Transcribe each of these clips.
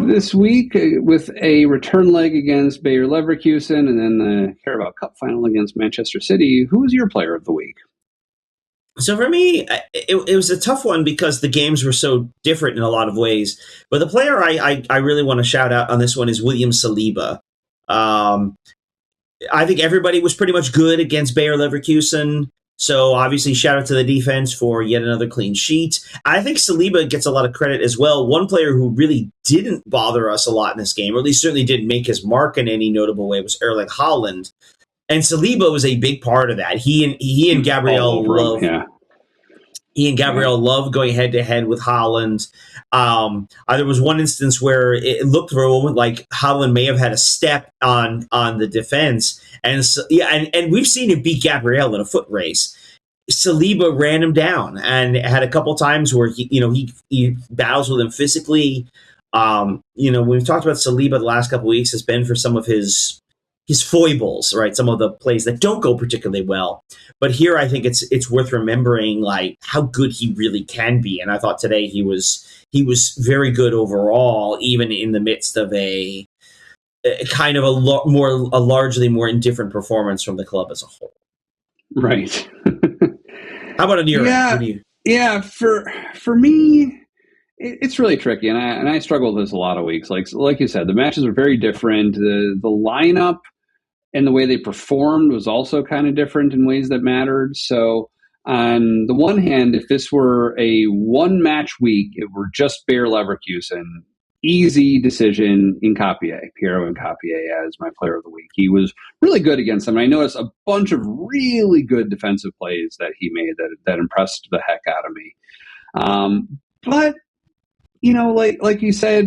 this week with a return leg against Bayer Leverkusen and then the Carabao Cup Final against Manchester City. Who was your player of the week? So for me, it was a tough one because the games were so different in a lot of ways. But the player I really want to shout out on this one is William Saliba. I think everybody was pretty much good against Bayer Leverkusen. So obviously, shout out to the defense for yet another clean sheet. I think Saliba gets a lot of credit as well. One player who really didn't bother us a lot in this game, or at least certainly didn't make his mark in any notable way, was Erling Haaland. And Saliba was a big part of that. He and Gabriel love. Yeah. He and Gabriel love going head to head with Haaland. There was one instance where it looked for a moment like Haaland may have had a step on the defense, and we've seen him beat Gabriel in a foot race. Saliba ran him down and had a couple times where he battles with him physically. We've talked about Saliba the last couple of weeks has been for some of his foibles, right? Some of the plays that don't go particularly well. But here I think it's worth remembering like how good he really can be. And I thought today he was very good overall, even in the midst of a kind of a largely more indifferent performance from the club as a whole. Right. How about on your end? Yeah, for me, it's really tricky, and I struggle with this a lot of weeks. Like you said, the matches are very different. The lineup and the way they performed was also kind of different in ways that mattered. So on the one hand, if this were a one-match week, it were just Bayer Leverkusen, easy decision Piero Nkapie as my player of the week. He was really good against them. I noticed a bunch of really good defensive plays that he made that impressed the heck out of me. But like you said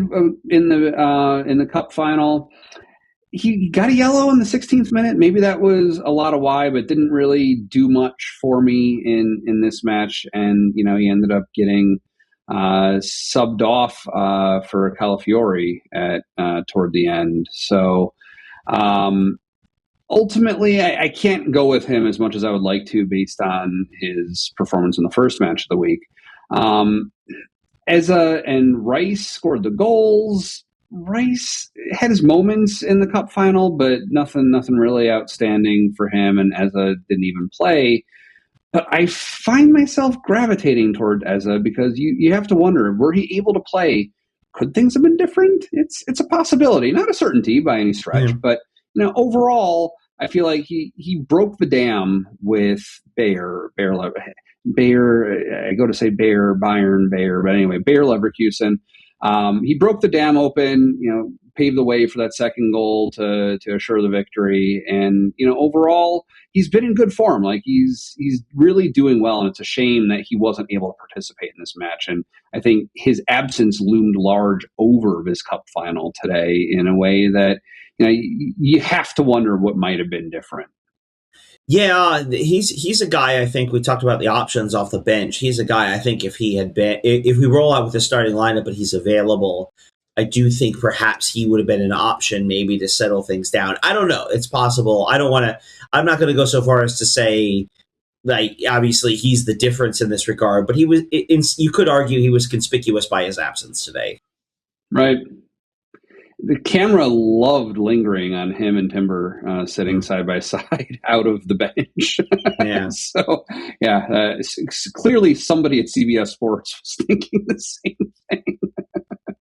in the cup final, he got a yellow in the 16th minute. Maybe that was a lot of why, but didn't really do much for me in this match. And he ended up getting subbed off for Calafiori toward the end. So ultimately, I can't go with him as much as I would like to based on his performance in the first match of the week. And Rice scored the goals. Rice had his moments in the cup final, but nothing really outstanding for him. And Eza didn't even play. But I find myself gravitating toward Eza because you have to wonder, were he able to play? Could things have been different? It's a possibility, not a certainty by any stretch. But overall, I feel like he broke the dam with Bayer. I go to say Bayern, but anyway, Bayer Leverkusen. He broke the dam open, paved the way for that second goal to assure the victory. And, overall, he's been in good form. Like he's really doing well. And it's a shame that he wasn't able to participate in this match. And I think his absence loomed large over this cup final today in a way that, you have to wonder what might have been different. Yeah, he's a guy. I think we talked about the options off the bench. He's a guy. I think if we roll out with the starting lineup, but he's available, I do think perhaps he would have been an option maybe to settle things down. I don't know. It's possible. I'm not going to go so far as to say like obviously he's the difference in this regard, but he was. You could argue he was conspicuous by his absence today. Right. The camera loved lingering on him and Timber sitting side by side out of the bench. Yeah. So, clearly somebody at CBS Sports was thinking the same